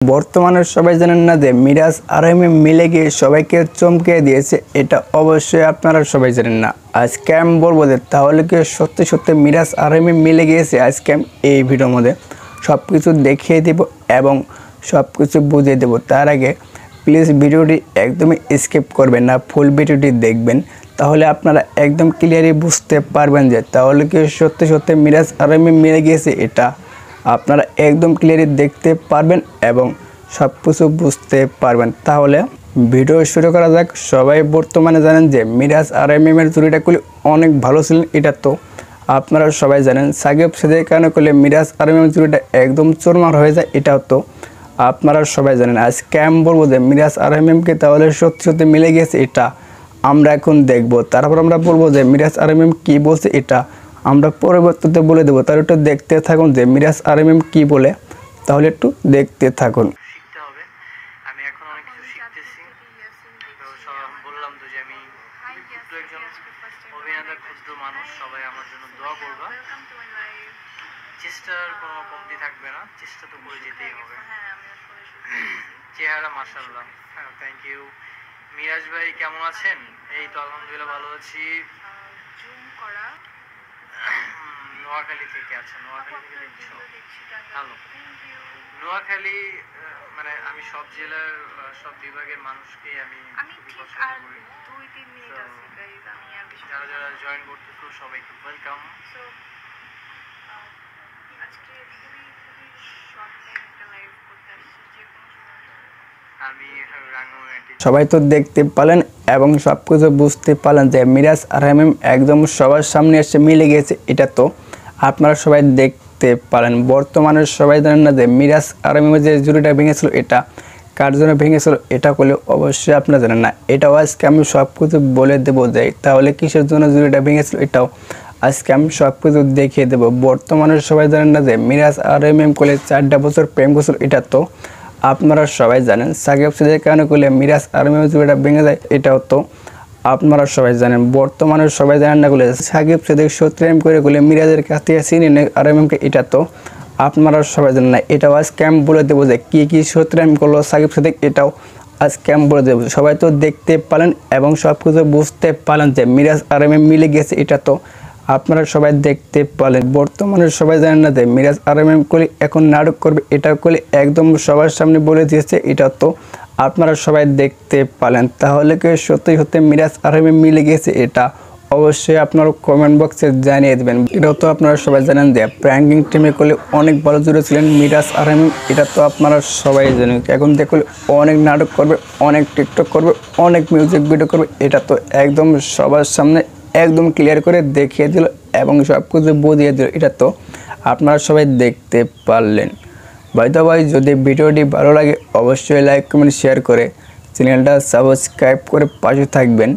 বর্তমানে সবাই জানেন না যে মিরাজ আর এমএম মিলে গিয়ে সবাইকে চমকে দিয়েছে, এটা অবশ্যই আপনারা সবাই জানেন না। আজকে আমি বলবো যে তাহলে কি সত্যি সত্যি মিরাজ আর এমএম মিলে গিয়েছে। আজকে আমি এই ভিডিওর মধ্যে সব কিছু দেখিয়ে দেব এবং সব কিছু বুঝিয়ে দেব। তার আগে প্লিজ ভিডিওটি একদমই স্কিপ করবেন না, ফুল ভিডিওটি দেখবেন, তাহলে আপনারা একদম ক্লিয়ারলি বুঝতে পারবেন যে তাহলে কি সত্যি সত্যি মিরাজ আর এমএম মিলে গিয়েছে। এটা আপনারা একদম ক্লিয়ারলি দেখতে পারবেন এবং সব কিছু বুঝতে পারবেন। তাহলে ভিডিও শুরু করা যাক। সবাই বর্তমানে জানেন যে মিরাজ আর এমএমের জুড়িটা করলে অনেক ভালো ছিলেন, এটা তো আপনারা সবাই জানেন। সাকিব সাদের কারণে করলে মিরাজ আর এমএমের জুড়িটা একদম চোরমার হয়ে যায়, এটাও তো আপনারা সবাই জানেন। আজকে আমি বলবো যে মিরাজ আর এমএমকে তাহলে সত্যি সত্যি মিলে গেছে, এটা আমরা এখন দেখব। তারপর আমরা বলবো যে মিরাজ আর এমএম কী বলছে, এটা আমরা পরবর্তীতে বলে দেবো। তাহলে একটু দেখতে থাকুন যে মিরাজ আর এমএম কী বলে, তাহলে একটু দেখতে থাকুন। শিখতে হবে, আমি এখন অনেক কিছু শিখতেছি। তো বললাম তো যে আমি ক্ষুদ্র একজন অভিনেতা, ক্ষুদ্র মানুষ, সবাই আমার জন্য দোয়া করবা। চেষ্টার কোনো কমতি থাকবে না, চেষ্টা তো করে যেতেই হবে। চেহারা মাশাআল্লাহ, থ্যাংক ইউ। মিরাজ ভাই কেমন আছেন? এই তো আলহামদুলিল্লাহ ভালো আছি। নোয়াখালী থেকে আছেন? নোয়াখালী থেকে দেখছো? ভালো। নোয়াখালী মানে আমি সব জেলার সব বিভাগের মানুষকে আমি যারা যারা জয়েন করতেছো সবাইকে ওয়েলকাম। সবাই তো দেখতে পারলেন এবং সব কিছু বুঝতে পারলেন যে মিরাজ আর এমএম একদম সবার সামনে এসে মিলে গেছে, এটা তো আপনারা সবাই দেখতে পারেন। বর্তমানে সবাই জানেন না যে মিরাজ আর এমএমের যে জুড়িটা ভেঙেছিল, এটা কার জন্য ভেঙেছিল, এটা করলে অবশ্যই আপনারা জানেন না। এটাও আজকে আমি সব কিছু বলে দেবো যে তাহলে কিসের জন্য জুড়িটা ভেঙেছিল, এটাও আজকে আমি সব কিছু দেখিয়ে দেবো। বর্তমানে সবাই জানেন না যে মিরাজ আর এমএম করলে 4টা বছর প্রেম করছিল, এটা তো আপনারা সবাই জানেন। সাকিব সাদের কারণে করলে মিরাজ আর এমএমের জুড়িটা ভেঙে যায়, এটাও তো আপনারা সবাই জানেন। বর্তমানে সবাই জানেন না করলে সাকিব সাদের সত্যি করে করলে মিরাজের কাছ থেকে চিনে নেয় আর এমএমকে, এটা তো আপনারা সবাই জানেন না। এটাও আজকে আমি বলে দেবো যে কী কী সত্যি করলো সাকিব সাদেক, এটাও আজকে আমি বলে দেবো। সবাই তো দেখতে পারেন এবং সব কিছু বুঝতে পারলেন যে মিরাজ আর এমএম মিলে গেছে, এটা তো আপনারা সবাই দেখতে পারলেন। বর্তমানে সবাই জানেন না যে মিরাজ আর এমএম করলে এখন নাটক করবে, এটা করলে একদম সবার সামনে বলে দিয়েছে, এটা তো আপনারা সবাই দেখতে পারলেন। তাহলে কি সত্যি সত্যি মিরাজ আর এমএম মিলে গেছে, এটা অবশ্যই আপনারা কমেন্ট বক্সে জানিয়ে দেবেন। এটাও তো আপনারা সবাই জানেন যে প্র্যাঙ্কিং টিমে করলে অনেক ভালো জুড়ে ছিলেন মিরাজ আর এমএম, এটা তো আপনারা সবাই জানেন। এখন দেখলে অনেক নাটক করবে, অনেক টিকটক করবে, অনেক মিউজিক ভিডিও করবে, এটা তো একদম সবার সামনে একদম ক্লিয়ার করে দেখিয়ে দিল এবং সব কিছু বুঝিয়ে দিল, এটা তো আপনারা সবাই দেখতে পারলেন। ভাই যদি ভিডিওটি ভালো লাগে অবশ্যই লাইক কমেন্ট শেয়ার করে চ্যানেলটা সাবস্ক্রাইব করে পাশে থাকবেন।